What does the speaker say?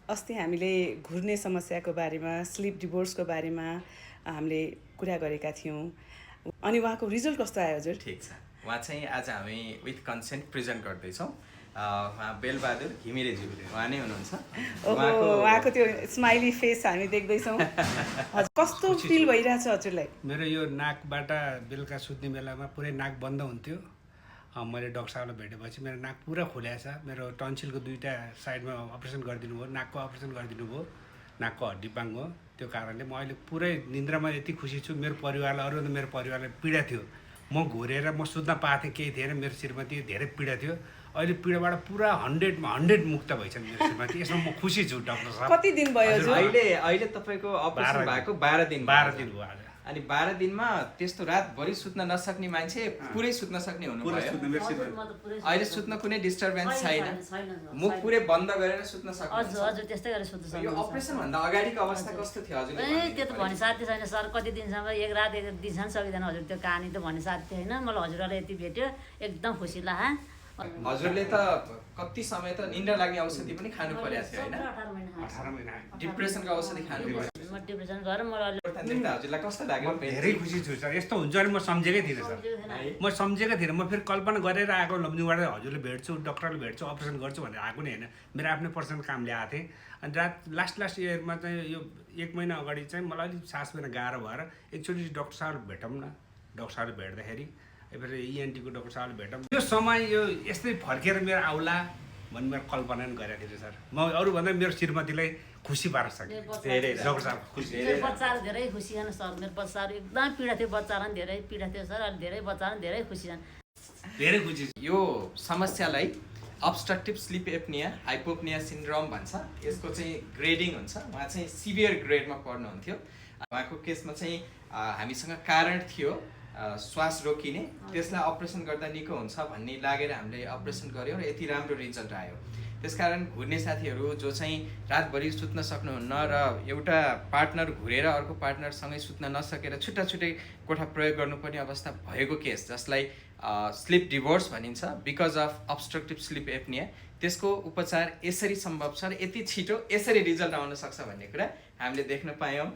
अस्ति हामीले घुर्ने समस्याको बारेमा स्लिप डिभोर्सको बारेमा हामीले कुरा गरेका थियौँ अनि उहाँको रिजल्ट कस्तो आयो हजुर? ठिक छ। उहाँ चाहिँ आज हामी विथ कन्सेन्ट प्रेजेन्ट गर्दैछौँ। उहाँ बेलबहादुर घिमिरेज्यू उहाँ नै हुनुहुन्छ। उहाँको त्यो स्माइली फेस हामी देख्दैछौँ। हजुर कस्तो फिल भइरहेछ हजुरलाई? मेरो यो नाकबाट बेलुका सुत्ने बेलामा पुरै नाक बन्द हुन्थ्यो। मैले डाक्टर साहबलाई भेटेपछि मेरो नाक पुरा खुलेको छ। मेरो टन्सिलको दुईवटा साइडमा अपरेसन गरिदिनु भयो, नाकको अपरेसन गरिदिनु भयो, नाकको हड्डी पाङ्गो। त्यो कारणले म अहिले पुरै निन्द्रामा यति खुसी छु। मेरो परिवारलाई अरू मेरो परिवारलाई पीडा थियो, म घुरेर म सुत्न पाएको थिएँ, केही थिएन। मेरो श्रीमती धेरै पीडा थियो। अहिले पीडाबाट पुरा 100 मुक्त भइछन् मेरो श्रीमती। यसमा म खुसी छु। डाक्टर साहब कति दिन भयो हजुर? अहिले तपाईँको अपरेसन भएको 12 दिन भयो आज। अनि 12 दिनमा त्यस्तो रातभरि सुत्न नसक्ने मान्छे पुरै सुत्न सक्ने हुनुभयो। अहिले सुत्न कुनै डिस्टर्बेन्स छैन, मुख पुरै बन्द गरेर सुत्न सक्नुहुन्छ। हजुर त्यस्तै गरेर सुत्न सक्नुहुन्छ। यो अपरेसन भन्दा अगाडिको अवस्था कस्तो थियो हजुर? त्यो त भन्ने साध्य छैन सर। कति दिनसम्म एक रात एक दिनसम्म सकिँदैन हजुर। त्यो कहानी त भन्ने साध्य छैन। मलाई हजुरलाई यति भेट्यो एकदम खुसी लाग्यो। हजुरले त कति समय त निन्द्रा लाग्ने औषधि पनि खानु परेको थियो हैन? 18 महिना डिप्रेसनको औषधि खानु पर्यो। म डिप्रेसन गरेर मलाई हजुरलाई कस्तो लाग्यो? धेरै खुसी छु सर। यस्तो हुन्छ भने म सम्झेकै थिइनँ सर। म सम्झेकै थिइनँ। म फेरि कल्पना गरेर आएको लम्जुबाट हजुरले भेट्छु, डक्टरले भेट्छु, अपरेसन गर्छु भनेर आएको नै होइन। मेरो आफ्नै पर्सनल काम ल्याएको थिएँ। अनि लास्ट इयरमा चाहिँ यो 1 महिना अगाडि चाहिँ मलाई अलिक सास फेर्न गाह्रो भएर एकचोटि डाक्टर साहबले भेटौँ न। डाक्टर साहबले भेट्दाखेरि फेरि ENT को डाक्टर साहबले भेटौँ। यो समय यो यस्तै फर्केर मेरो आउला भन्ने मेरो कल्पना पनि गरेको थिएँ सर। म अरूभन्दा मेरो श्रीमतीलाई खुसी पार्न सकेँ। धेरै डाक्टर साहब खुसी। मेरो बच्चाहरू धेरै खुसी छन् सर। मेरो बच्चाहरू एकदम पीडा थियो, बच्चाहरू पनि धेरै पीडा थियो सर। अहिले धेरै बच्चाहरू पनि धेरै खुसी छन्। धेरै खुसी छु। यो समस्यालाई अब्स्ट्रक्टिभ स्लिप एप्निया हाइपोप्निया सिन्ड्रोम भन्छ। यसको चाहिँ ग्रेडिङ हुन्छ। उहाँ चाहिँ सिभियर ग्रेडमा पढ्नुहुन्थ्यो। उहाँको केसमा चाहिँ हामीसँग कारण थियो श्वास रोकिने। त्यसलाई अपरेसन गर्दा निको हुन्छ भन्ने लागेर हामीले अपरेसन गऱ्यौँ र यति राम्रो रिजल्ट आयो। त्यसकारण घुर्ने साथीहरू जो चाहिँ रातभरि सुत्न सक्नुहुन्न र एउटा पार्टनर घुरेर अर्को पार्टनरसँगै सुत्न नसकेर छुट्टा छुट्टै कोठा प्रयोग गर्नुपर्ने अवस्था भएको केस, जसलाई स्लिप डिभोर्स भनिन्छ because of obstructive sleep apnoea, त्यसको उपचार यसरी सम्भव छ र यति छिटो यसरी रिजल्ट आउन सक्छ भन्ने कुरा हामीले देख्न पायौँ।